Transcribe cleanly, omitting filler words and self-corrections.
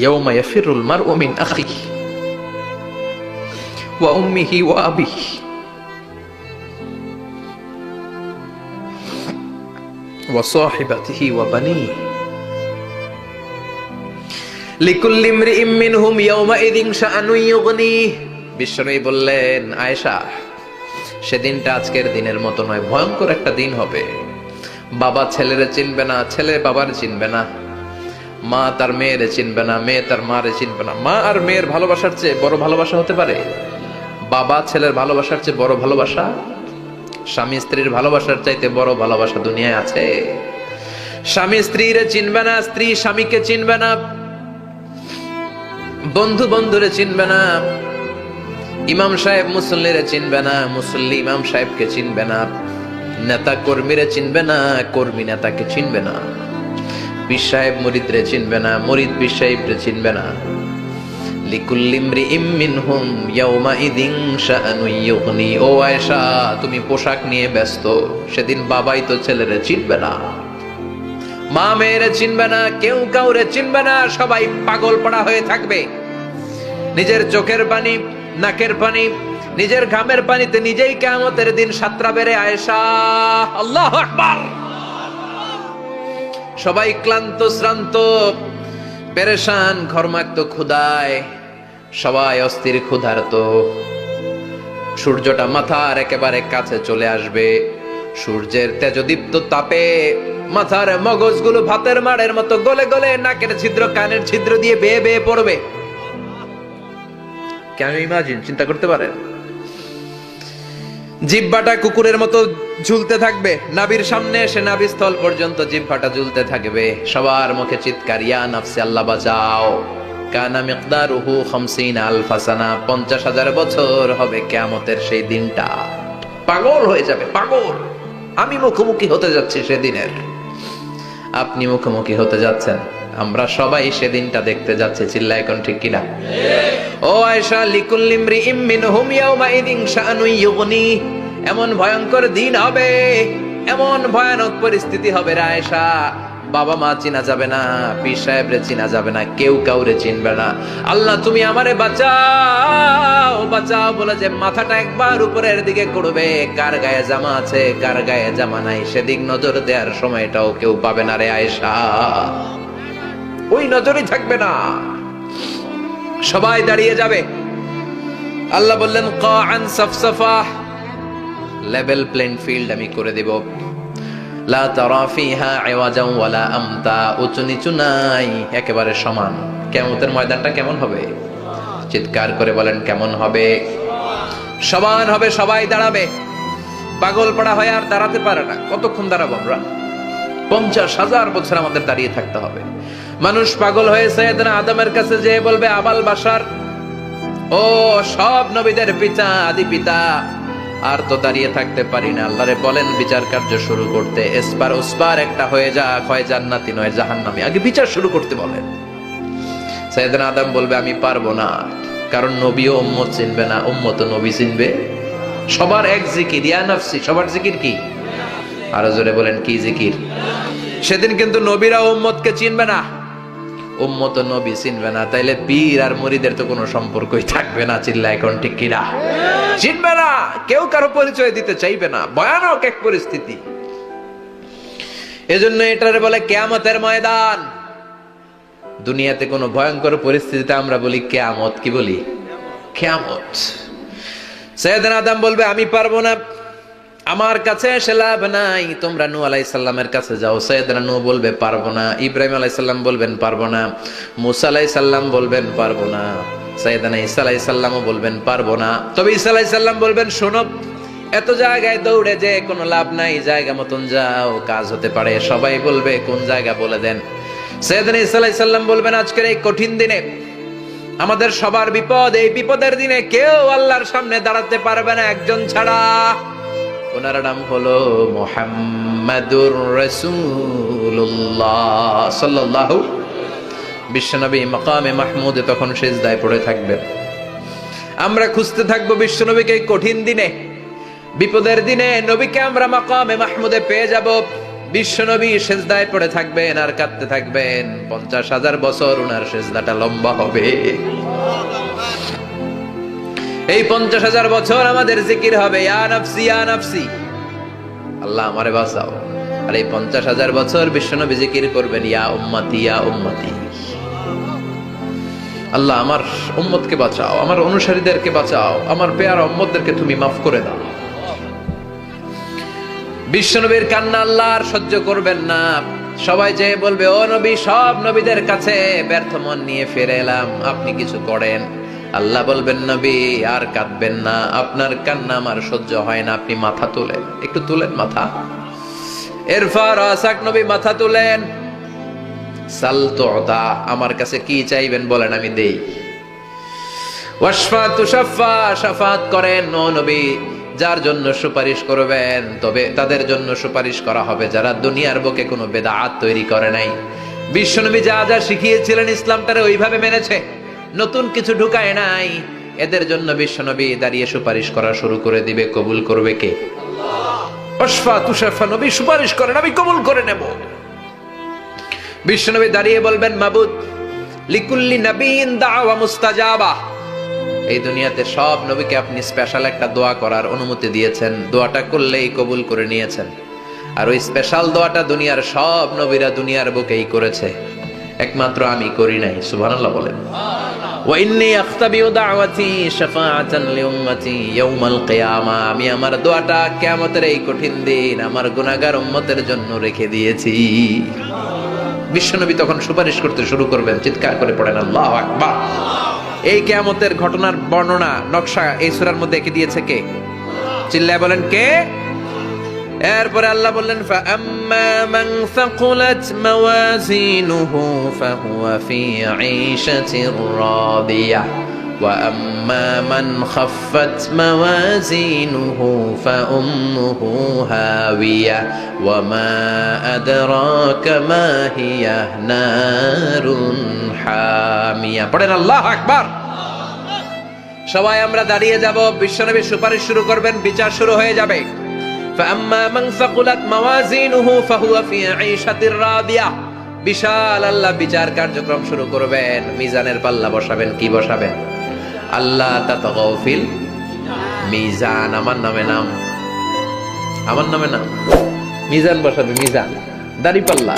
ইয়াউমা ইয়াফিরুল মারউ মিন আখিহি ওয়া উম্মিহি ওয়া আবিহি ওয়া সাহিবাতিহি ওয়া বানিহি লিকুল্লি ইমরিইম মিনহুম ইয়াউমাইযিন শাআনুন ইউগনিহি। বিশ্বনবী বললেন, আয়েশা, সেদিনটা আজকের দিনের মতো নয়, ভয়ঙ্কর একটা দিন হবে। বাবা ছেলেরে চিনবে না, ছেলে বাবার চিনবে না, মা তার মেয়েরে চিনবে না, মেয়ে তার মারে চিনবে না। মা আর মেয়ের ভালোবাসার চেয়ে বড় ভালোবাসা হতে পারে? বাবা ছেলের ভালোবাসার চেয়ে বড় ভালোবাসা? স্বামী স্ত্রীর ভালোবাসার চাইতে বড় ভালোবাসা দুনিয়ায় আছে? স্বামী স্ত্রীরে চিনবে না, স্ত্রী স্বামীকে চিনবে না, বন্ধু বন্ধুরে চিনবে না, ইমাম সাহেব মুসল্লিরে চিনবে না, মুসল্লি ইমাম সাহেবকে চিনবে না, নেতা কর্মীরে চিনবে না, কর্মী নেতাকে চিনবে না, পীর সাহেব মুরিদরে চিনবে না, মুরিদ পীর সাহেবরে চিনবে না। লিকুল্লি ইমরিইম মিনহুম ইয়াউমাইযিন শাআনুন ইউগনি। ও আয়েশা, তুমি পোশাক নিয়ে ব্যস্ত, সেদিন বাবাই তো ছেলেরে চিনবে না, মা মেয়েরে চিনবে না, কেউ কাউরে চিনবে না, সবাই পাগল পড়া হয়ে থাকবে। নিজের চোখের পানি, নাকের পানি, নিজের ঘামের পানিতে নিজেই কিয়ামতের দিন সাতরা বেড়ে। আয়েশা, আল্লাহু আকবার। সবাই ক্লান্ত শ্রান্ত, পেরেশান, ঘর্মাক্ত ক্ষুধায়, সবাই অস্থির ক্ষুধার্ত। সূর্যটা মাথার একেবারে কাছে চলে আসবে, সূর্যের তেজদীপ্ত তাপে মাথার মগজগুলো ভাতের মাড়ের মতো গলে গলে নাকের ছিদ্র কানের ছিদ্র দিয়ে বেয়ে বেয়ে পড়বে। কেন ইমাজিন, চিন্তা করতে পারেন? জিহ্বাটা কুকুরের মতো ঝুলতে থাকবে, নাভির সামনে এসে নাভিস্থল পর্যন্ত জিহ্বাটা ঝুলতে থাকবে। সবার মুখে চিৎকার, ইয়া নাফসি, আল্লাহ বাঁচাও। কানা মিকদারুহু 50 আলফা সানা, 50,000 বছর হবে কিয়ামতের সেই দিনটা। পাগল হয়ে যাবে, পাগল। আমি মুখোমুখি হতে যাচ্ছি সেদিনের, আপনি মুখোমুখি হতে যাচ্ছেন, আমরা সবাই সেদিনটা দেখতে যাচ্ছি। চিল্লায় এখন ঠিক কিনা? ও আয়েশা, লিকুল্লি ইমরিইম মিনহুম ইয়াউমাইযিন শাআনুন ইউগনি। এমন ভয়ঙ্কর দিন হবে, এমন ভয়ানক পরিস্থিতি হবে রে আয়েশা, বাবা মা চিনা যাবে না, পীর সাহেবরে চিনা যাবে না, কেউ কাউরে চিনবে না। আল্লাহ তুমি আমারে বাঁচাও, বাঁচাও বলে যে মাথাটা একবার উপরের দিকে করবে, কার গায়ে জামা আছে কার গায়ে জামা নাই সেদিক নজর দেওয়ার সময়টাও কেউ পাবে না রে আয়েশা। ওই নজরই থাকবে না, সবাই দাঁড়িয়ে যাবে। আল্লাহ বললেন, কাআন সাফসাফা, লেভেল প্লেন ফিল্ড আমি করে দেব। লা তারা ফিহা ইওয়াজান ওয়ালা আমতা, উঁচু নিচু নাই, একেবারে সমান। কিয়ামতের ময়দানটা কেমন হবে? চিৎকার করে বলেন, কেমন হবে? সমান হবে, সবাই দাঁড়াবে। পাগল পাড়া হয়ে আর দাঁড়াতে পারে না। কতক্ষণ দাঁড়াবো আমরা? 50,000 বছর আমাদের দাঁড়িয়ে থাকতে হবে। মানুষ পাগল হয়ে সাইয়েদনা আদমের কাছে যেয়ে বলবে, আবাল বাশার, ও সব নবীদের পিতা, আদি পিতা, আর তো দাঁড়িয়ে থাকতে পারি না। আল্লাহরে বলেন বিচার কার্য শুরু করতে। এসপার ওসপার একটা হয়ে যাক, হয় জান্নাতি নয় জাহান্নামী, আগে বিচার শুরু করতে বলেন। সাইয়েদনা আদম বলবে, আমি পারবো না, কারণ নবীও উম্মত চিনবে না, উম্মত নবী চিনবে। সবার এক জিকির, ইয়া নাফসি, সবার জিকির কি? আরো জোরে বলেন, কি জিকির? সেদিন কিন্তু নবীরা উম্মতকে চিনবে না, উম্মত নবী চিনবে না, তাইলে পীর আর মুরিদের তো কোনো সম্পর্কই থাকবে না। চিল্লা এখন ঠিক কিনা? চিনবে না, কেউ কারো পরিচয় দিতে চাইবে না। ভয়ানক এক পরিস্থিতি। এজন্য এটারে বলে কিয়ামতের ময়দান। দুনিয়াতে কোনো ভয়ঙ্কর পরিস্থিতিতে আমরা বলি কিয়ামত, কি বলি? কিয়ামত। সাইয়েদনা আদম বলবে, আমি পারবো না, আমার কাছে এসে লাভ নাই, তোমরা নূহ আলাইহিস সালামের কাছে যাও। সাইয়েদনা নূহ বলবে, পারবো না। ইব্রাহিম আলাইহিস সালাম বলবেন, পারবো না। মুসা আলাইহিস সালাম বলবেন, পারবো না। সাইয়েদনা ঈসা আলাইহিস সালামও বলবেন, পারবো না। তবে ঈসা আলাইহিস সালাম বলবেন, শোনো, এত জায়গায় দৌড়ে যে কোনো লাভ নাই, জায়গা মতন যাও, কাজ হতে পারে। সবাই বলবে, কোন জায়গা বলে দেন। সাইয়েদনা ঈসা আলাইহিস সালাম বলবেন, আজকের এই কঠিন দিনে আমাদের সবার বিপদ, এই বিপদের দিনে কেউ আল্লাহর সামনে দাঁড়াতে পারবে না একজন ছাড়া। ওনার নাম হলো মুহাম্মাদুর রাসূলুল্লাহ সাল্লাল্লাহু। বিশ্বনবী মাকামে মাহমুদে তখন সিজদায় পড়ে থাকবেন। আমরা খুঁজতে থাকবো বিশ্বনবীকে এই কঠিন দিনে, বিপদের দিনে। নবীকে আমরা মাকামে মাহমুদে পেয়ে যাব। বিশ্বনবী সেজদায় পড়ে থাকবেন আর কাঁদতে থাকবেন, 50,000 বছর উনার সেজদাটা লম্বা হবে। এই 50,000 বছর আমাদের জিকির হবে, ইয়া নাফসি ইয়া নাফসি, আল্লাহ আমারে বাঁচাও। আর এই 50,000 বছর বিশ্বনবী জিকির করবেন, ইয়া উম্মতি ইয়া উম্মতি, আল্লাহ আমার উম্মতকে বাঁচাও, আমার অনুসারীদেরকে বাঁচাও, আমার পেয়ারা উম্মতদেরকে তুমি মাফ করে দাও। বিশ্বনবীর কান্না আল্লাহ আর সহ্য করবেন না। সবাই যে বলবে, ও নবী, সব নবীদের কাছে ব্যর্থ মন নিয়ে ফিরে এলাম, আপনি কিছু করেন। আল্লাহ বলবেন, নবী আর কাঁদবেন না, আপনার কান্না আমার সহ্য হয় না, আপনি মাথা তোলেন, একটু তুলেন মাথা। এরপর আসাক নবী মাথা তুলেন, সাল তুতা, আমার কাছে কি চাইবেন বলেন, আমি দেই। ওয়াশফা তুশাফা, শাফাত করেন ও নবী, যার জন্য সুপারিশ করবেন তবে তাদের জন্য সুপারিশ করা হবে যারা দুনিয়ার বুকে কোনো বেদাত তৈরি করে নাই। বিশ্বনবী যা যা শিখিয়েছিলেন ইসলামটারে ওইভাবে মেনেছে, নতুন কিছু ঢুকায় নাই। এদের জন্য বিশ্বনবী দাঁড়িয়ে সুপারিশ করা শুরু করে দিবে। কবুল করবে কে? ওয়াশফা তুশাফা, নবী সুপারিশ করেন, আমি কবুল করে নেব। বিশ্বনবী দাঁড়িয়ে বলবেন, মাবুদ, লিকুল্লি নবীন দাওয়া মুস্তাজাবা, এই দুনিয়াতে সব নবীকে আপনি স্পেশাল একটা দোয়া করার অনুমতি দিয়েছেন, দোয়াটা করলেই কবুল করে নিয়েছেন। আর ওই স্পেশাল দোয়াটা দুনিয়ার সব নবীরা দুনিয়ার বুকেই করেছে, একমাত্র আমি করি নাই। সুবহানাল্লাহ বলেন। ওয়া ইন্নী আখতাবিউ দাওয়াতি শাফাআতান লিউম্মতি ইয়াউমাল কিয়ামা, আমি আমার দোয়াটা কিয়ামতের এই কঠিন দিন আমার গুনাহগার উম্মতের জন্য রেখে দিয়েছি। বিশ্বনবী তখন সুপারিশ করতে শুরু করবেন, চিৎকার করে পড়েন আল্লাহু আকবার। এই কিয়ামতের ঘটনার বর্ণনা নকশা এই সূরার মধ্যে এঁকে দিয়েছে কে? চিল্লায় বলেন কে? এরপরে আল্লাহ বললেন, ফাআম্মা মান সাকুলাত মাওয়াজিনুহু ফাহুয়া ফি ঈশাতির রাদিয়াহ ওয়া আম্মা মান খাফফাত মাওয়াজিনুহু ফাউম্মুহু হাওিয়া ওয়া মা আদরাকা মা হিয়া নারুন হামিয়া। পড়েন আল্লাহু আকবার। সবাই আমরা দাঁড়িয়ে যাব, বিশ্বনবী সুপারিশ শুরু করবেন, বিচার শুরু হয়ে যাবে। فأما من ثقلت موازينه فهو في عيشة راضية, বিশাল আল্লাহ বিচার কার্যক্রম শুরু করবেন, মিজানের পাল্লা বসাবেন। কি বসাবেন? আল্লাহ তাতাগাউ ফিল মিজান, আমার নামে নাম, আমার নামে নাম, মিজান বসাবে, মিজান দাড়ি পাল্লা।